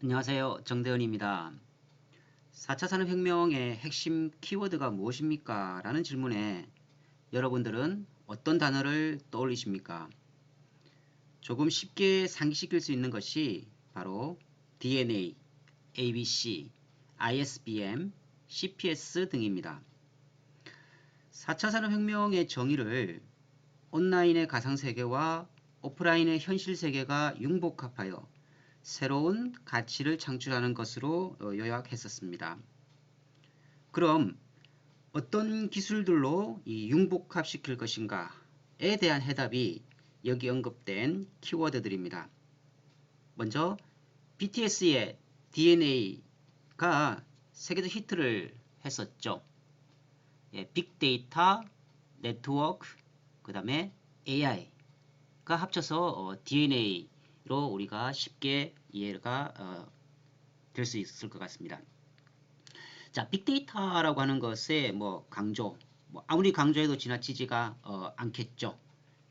안녕하세요. 정대현입니다. 4차 산업혁명의 핵심 키워드가 무엇입니까? 라는 질문에 여러분들은 어떤 단어를 떠올리십니까? 조금 쉽게 상기시킬 수 있는 것이 바로 DNA, ABC, ISBM, CPS 등입니다. 4차 산업혁명의 정의를 온라인의 가상세계와 오프라인의 현실세계가 융복합하여 새로운 가치를 창출하는 것으로 요약했었습니다. 그럼 어떤 기술들로 이 융복합시킬 것인가에 대한 해답이 여기 언급된 키워드들입니다. 먼저 BTS의 DNA가 세계적 히트를 했었죠. 빅데이터, 네트워크, 그 다음에 AI가 합쳐서 DNA로 우리가 쉽게 이해가 될 수 있을 것 같습니다. 자, 빅데이터라고 하는 것의 강조, 아무리 강조해도 지나치지가 않겠죠.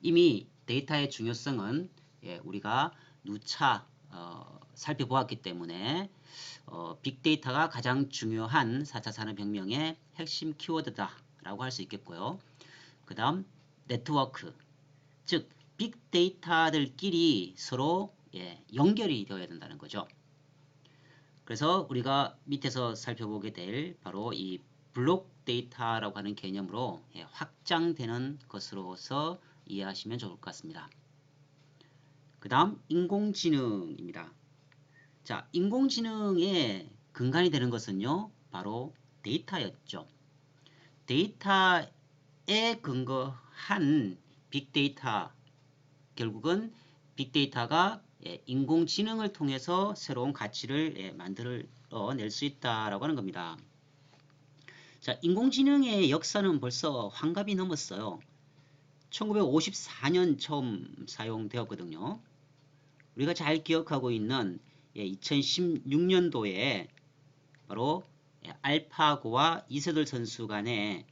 이미 데이터의 중요성은 우리가 누차 살펴보았기 때문에 빅데이터가 가장 중요한 4차 산업혁명의 핵심 키워드다라고 할 수 있겠고요. 그 다음 네트워크, 즉 빅데이터들끼리 서로 연결이 되어야 된다는 거죠. 그래서 우리가 밑에서 살펴보게 될 바로 이 블록 데이터라고 하는 개념으로 확장되는 것으로서 이해하시면 좋을 것 같습니다. 그 다음 인공지능입니다. 자, 인공지능의 근간이 되는 것은요, 바로 데이터였죠. 데이터에 근거한 빅데이터, 결국은 빅데이터가 인공지능을 통해서 새로운 가치를 만들어낼 수 있다라고 하는 겁니다. 자, 인공지능의 역사는 벌써 환갑이 넘었어요. 1954년 처음 사용되었거든요. 우리가 잘 기억하고 있는 2016년도에 바로 알파고와 이세돌 선수 간의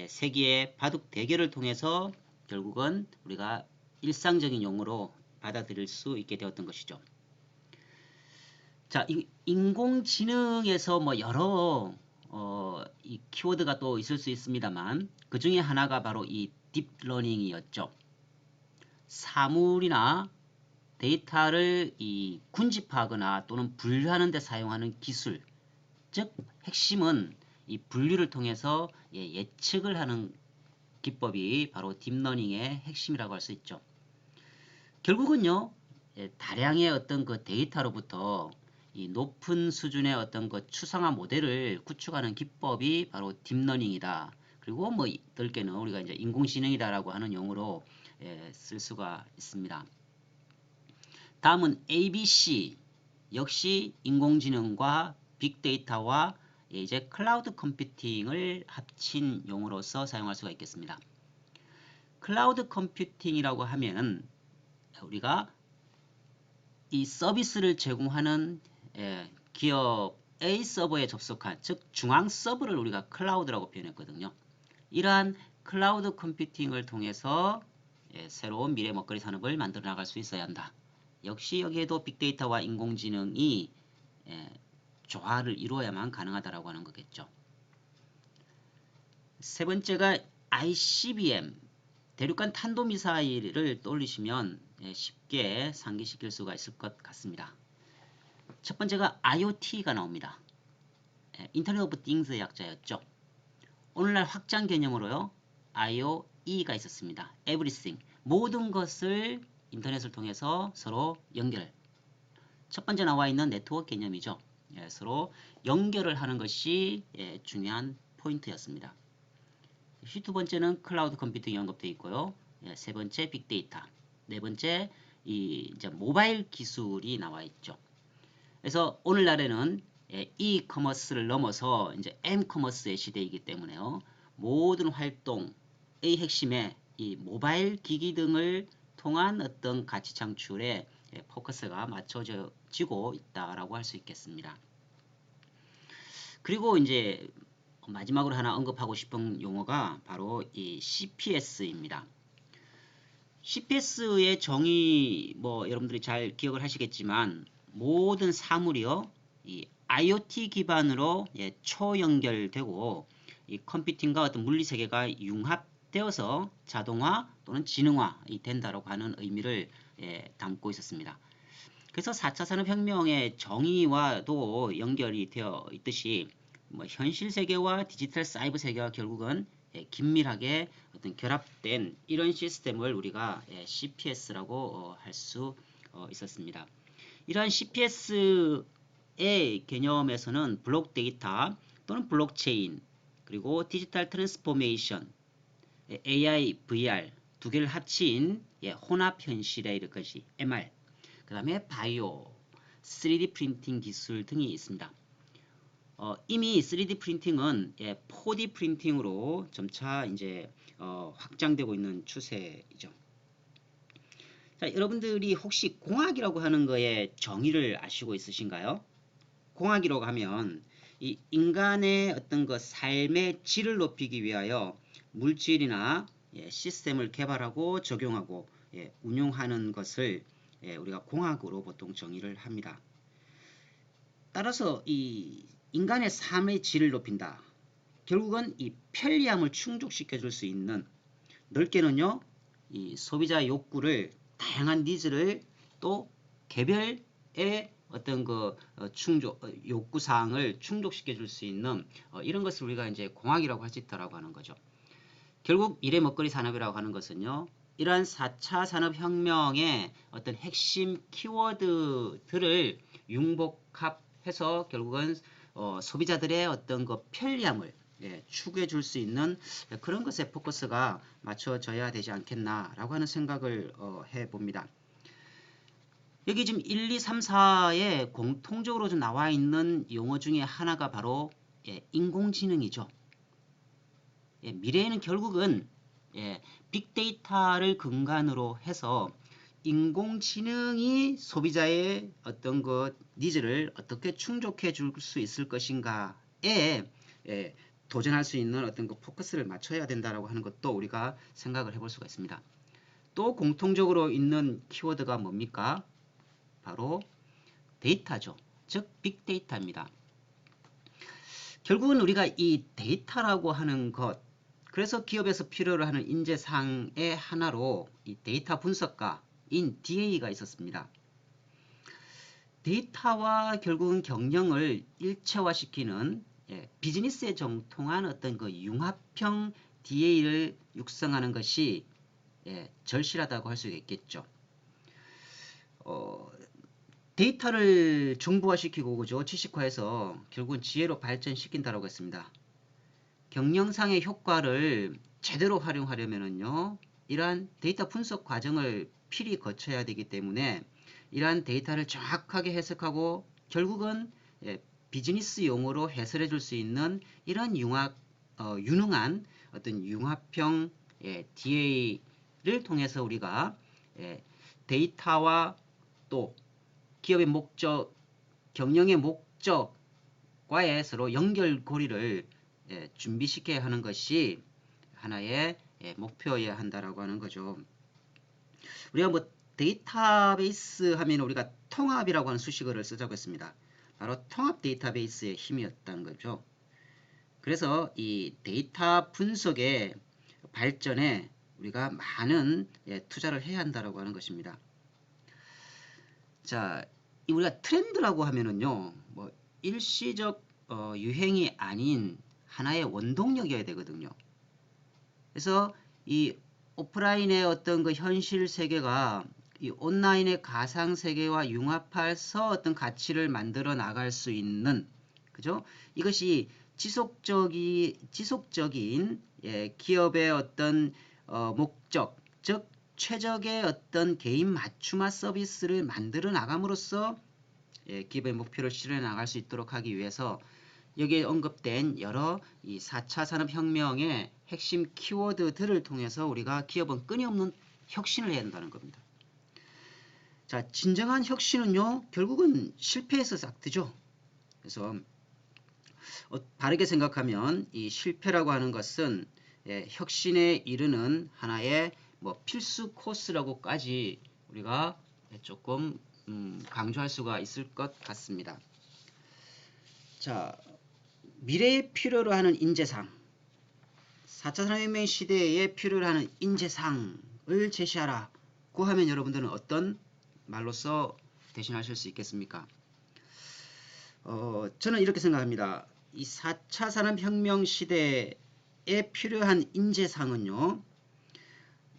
세기의 바둑 대결을 통해서 결국은 우리가 일상적인 용어로 받아들일 수 있게 되었던 것이죠. 자, 인공지능에서 여러 이 키워드가 또 있을 수 있습니다만 그 중에 하나가 바로 이 딥러닝이었죠. 사물이나 데이터를 이 군집하거나 또는 분류하는 데 사용하는 기술, 즉 핵심은 이 분류를 통해서 예측을 하는 기법이 바로 딥러닝의 핵심이라고 할 수 있죠. 결국은요, 다량의 어떤 그 데이터로부터 이 높은 수준의 어떤 그 추상화 모델을 구축하는 기법이 바로 딥러닝이다. 그리고 넓게는 우리가 이제 인공지능이다라고 하는 용어로 쓸 수가 있습니다. 다음은 ABC, 역시 인공지능과 빅데이터와 이제 클라우드 컴퓨팅을 합친 용어로서 사용할 수가 있겠습니다. 클라우드 컴퓨팅이라고 하면 우리가 이 서비스를 제공하는 기업의 서버에 접속한, 즉 중앙 서버를 우리가 클라우드라고 표현했거든요. 이러한 클라우드 컴퓨팅을 통해서 새로운 미래 먹거리 산업을 만들어 나갈 수 있어야 한다. 역시 여기에도 빅데이터와 인공지능이 조화를 이루어야만 가능하다라고 하는 거겠죠. 세 번째가 ICBM, 대륙간 탄도미사일을 떠올리시면 쉽게 상기시킬 수가 있을 것 같습니다. 첫 번째가 IoT가 나옵니다. 인터넷 오브 띵스의 약자였죠. 오늘날 확장 개념으로요, IoE가 있었습니다. Everything, 모든 것을 인터넷을 통해서 서로 연결. 첫 번째 나와 있는 네트워크 개념이죠. 서로 연결을 하는 것이 중요한 포인트였습니다. 두 번째는 클라우드 컴퓨팅이 언급되어 있고요. 세 번째 빅데이터, 네 번째 이제 모바일 기술이 나와 있죠. 그래서 오늘날에는 이커머스를 넘어서 이제 M커머스의 시대이기 때문에요. 모든 활동의 핵심에 이 모바일 기기 등을 통한 어떤 가치 창출에 포커스가 맞춰지고 있다라고 할 수 있겠습니다. 그리고 이제 마지막으로 하나 언급하고 싶은 용어가 바로 이 CPS입니다. CPS의 정의 여러분들이 잘 기억을 하시겠지만 모든 사물이요, 이 IoT 기반으로 초연결되고 이 컴퓨팅과 어떤 물리 세계가 융합되어서 자동화 또는 지능화 된다라고 하는 의미를 담고 있었습니다. 그래서 4차 산업혁명의 정의와도 연결이 되어 있듯이 뭐 현실 세계와 디지털 사이버 세계가 결국은 긴밀하게 어떤 결합된 이런 시스템을 우리가 CPS라고 할 수 있었습니다. 이러한 CPS의 개념에서는 블록 데이터 또는 블록체인 그리고 디지털 트랜스포메이션, AI, VR 두 개를 합친 혼합 현실에 이르기까지 MR, 그 다음에 바이오, 3D 프린팅 기술 등이 있습니다. 이미 3D 프린팅은 4D 프린팅으로 점차 이제 확장되고 있는 추세이죠. 자, 여러분들이 혹시 공학이라고 하는 거의 정의를 아시고 있으신가요? 공학이라고 하면 이 인간의 어떤 그 삶의 질을 높이기 위하여 물질이나 시스템을 개발하고 적용하고 운용하는 것을 우리가 공학으로 보통 정의를 합니다. 따라서 이 인간의 삶의 질을 높인다. 결국은 이 편리함을 충족시켜 줄 수 있는, 넓게는요, 이 소비자 욕구를, 다양한 니즈를 또 개별의 어떤 그 욕구 사항을 충족시켜 줄 수 있는 이런 것을 우리가 이제 공학이라고 할 수 있다라고 하는 거죠. 결국 미래 먹거리 산업이라고 하는 것은요, 이러한 4차 산업혁명의 어떤 핵심 키워드들을 융복합해서 결국은 소비자들의 어떤 그 편리함을 추구해 줄 수 있는 그런 것에 포커스가 맞춰져야 되지 않겠나라고 하는 생각을 해봅니다. 여기 지금 1, 2, 3, 4에 공통적으로 좀 나와 있는 용어 중에 하나가 바로 인공지능이죠. 미래에는 결국은 빅데이터를 근간으로 해서 인공지능이 소비자의 어떤 그 니즈를 어떻게 충족해 줄 수 있을 것인가에 도전할 수 있는 어떤 그 포커스를 맞춰야 된다라고 하는 것도 우리가 생각을 해볼 수가 있습니다. 또 공통적으로 있는 키워드가 뭡니까? 바로 데이터죠. 즉 빅데이터입니다. 결국은 우리가 이 데이터라고 하는 것, 그래서 기업에서 필요로 하는 인재상의 하나로 이 데이터 분석가인 DA가 있었습니다. 데이터와 결국은 경영을 일체화시키는 비즈니스에 정통한 어떤 그 융합형 DA를 육성하는 것이 절실하다고 할 수 있겠죠. 데이터를 정보화시키고 그죠? 지식화해서 결국은 지혜로 발전시킨다고 했습니다. 경영상의 효과를 제대로 활용하려면요, 이러한 데이터 분석 과정을 필히 거쳐야 되기 때문에 이러한 데이터를 정확하게 해석하고 결국은 비즈니스 용어로 해설해 줄 수 있는 이런 유능한 어떤 융합형 DA를 통해서 우리가 데이터와 또 기업의 목적, 경영의 목적과의 서로 연결고리를 준비시켜야 하는 것이 하나의 목표여야 한다라고 하는 거죠. 우리가 뭐 데이터베이스 하면 우리가 통합이라고 하는 수식어를 쓰자고 했습니다. 바로 통합 데이터베이스의 힘이었다는 거죠. 그래서 이 데이터 분석의 발전에 우리가 많은 투자를 해야 한다라고 하는 것입니다. 자, 우리가 트렌드라고 하면은요, 뭐 일시적 유행이 아닌 하나의 원동력이어야 되거든요. 그래서 이 오프라인의 어떤 그 현실 세계가 이 온라인의 가상 세계와 융합해서 어떤 가치를 만들어 나갈 수 있는, 그죠? 이것이 지속적인 기업의 어떤 목적, 즉 최적의 어떤 개인 맞춤화 서비스를 만들어 나감으로써 기업의 목표를 실현해 나갈 수 있도록 하기 위해서 여기에 언급된 여러 이 4차 산업혁명의 핵심 키워드들을 통해서 우리가 기업은 끊임없는 혁신을 해야 한다는 겁니다. 자, 진정한 혁신은요, 결국은 실패에서 싹트죠. 그래서 바르게 생각하면 이 실패라고 하는 것은 혁신에 이르는 하나의 뭐 필수 코스라고까지 우리가 조금 강조할 수가 있을 것 같습니다. 자, 미래에 필요로 하는 인재상, 4차 산업혁명 시대에 필요로 하는 인재상을 제시하라고 하면 여러분들은 어떤 말로써 대신하실 수 있겠습니까? 저는 이렇게 생각합니다. 이 4차 산업혁명 시대에 필요한 인재상은요,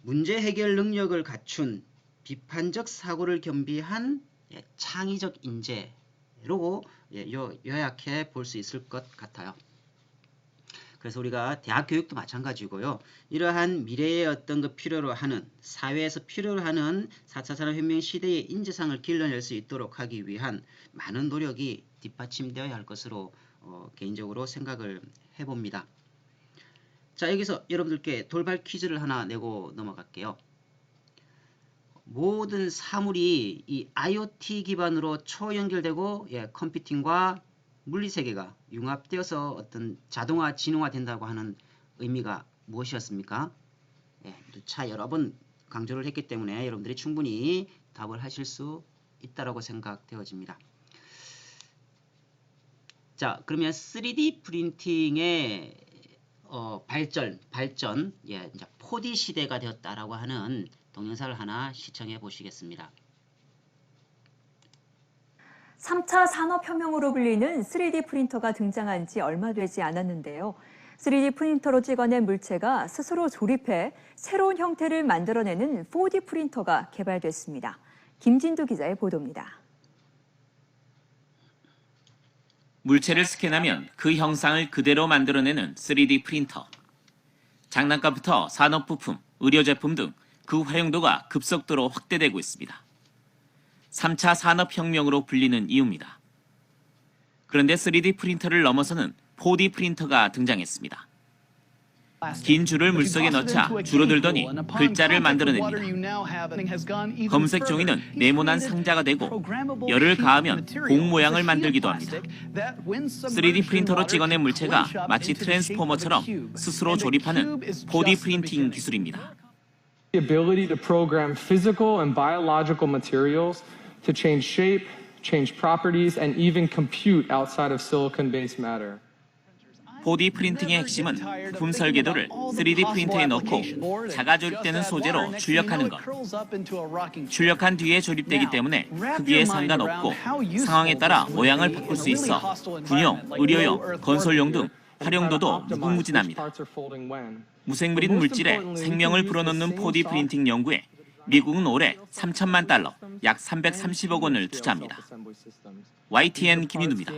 문제 해결 능력을 갖춘 비판적 사고를 겸비한 창의적 인재로 요약해 볼 수 있을 것 같아요. 그래서 우리가 대학 교육도 마찬가지고요. 이러한 미래의 어떤 그 필요로 하는, 사회에서 필요로 하는 4차 산업혁명 시대의 인재상을 길러낼 수 있도록 하기 위한 많은 노력이 뒷받침되어야 할 것으로 개인적으로 생각을 해봅니다. 자, 여기서 여러분들께 돌발 퀴즈를 하나 내고 넘어갈게요. 모든 사물이 이 IoT 기반으로 초연결되고 컴퓨팅과 물리세계가 융합되어서 어떤 자동화, 진화가 된다고 하는 의미가 무엇이었습니까? 누차 여러 번 강조를 했기 때문에 여러분들이 충분히 답을 하실 수 있다고 생각되어집니다. 자, 그러면 3D 프린팅의 발전, 이제 4D 시대가 되었다라고 하는 동영상을 하나 시청해 보시겠습니다. 3차 산업혁명으로 불리는 3D 프린터가 등장한 지 얼마 되지 않았는데요. 3D 프린터로 찍어낸 물체가 스스로 조립해 새로운 형태를 만들어내는 4D 프린터가 개발됐습니다. 김진두 기자의 보도입니다. 물체를 스캔하면 그 형상을 그대로 만들어내는 3D 프린터. 장난감부터 산업부품, 의료제품 등 그 활용도가 급속도로 확대되고 있습니다. 3차 산업혁명으로 불리는 이유입니다. 그런데 3D 프린터를 넘어서는 4D 프린터가 등장했습니다. 긴 줄을 물속에 넣자 줄어들더니 글자를 만들어냅니다. 검색 종이는 네모난 상자가 되고 열을 가하면 공 모양을 만들기도 합니다. 3D 프린터로 찍어낸 물체가 마치 트랜스포머처럼 스스로 조립하는 4D 프린팅 기술입니다. The ability to program physical and biological materials to change shape, change properties, and even compute outside of silicon-based matter. 4D 프린팅의 핵심은 부품 설계도를 3D 프린터에 넣고 자가 조립되는 소재로 출력하는 것. 출력한 뒤에 조립되기 때문에 크기에 상관없고 상황에 따라 모양을 바꿀 수 있어 군용, 의료용, 건설용 등 활용도도 무궁무진합니다. 무생물인 물질에 생명을 불어넣는 4D 프린팅 연구에 미국은 올해 3천만 달러, 약 330억 원을 투자합니다. YTN 김윤우입니다.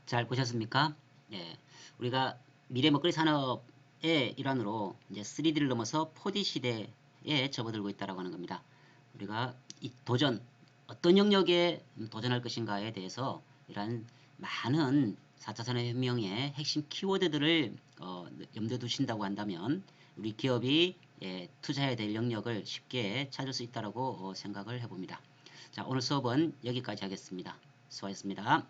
잘 보셨습니까? 우리가 미래 먹거리 산업의 일환으로 이제 3D를 넘어서 4D 시대에 접어들고 있다라고 하는 겁니다. 우리가 이 도전, 어떤 영역에 도전할 것인가에 대해서 이러한 많은 4차 산업혁명의 핵심 키워드들을 염두에 두신다고 한다면 우리 기업이 투자해야 될 영역을 쉽게 찾을 수 있다고 생각을 해봅니다. 자, 오늘 수업은 여기까지 하겠습니다. 수고하셨습니다.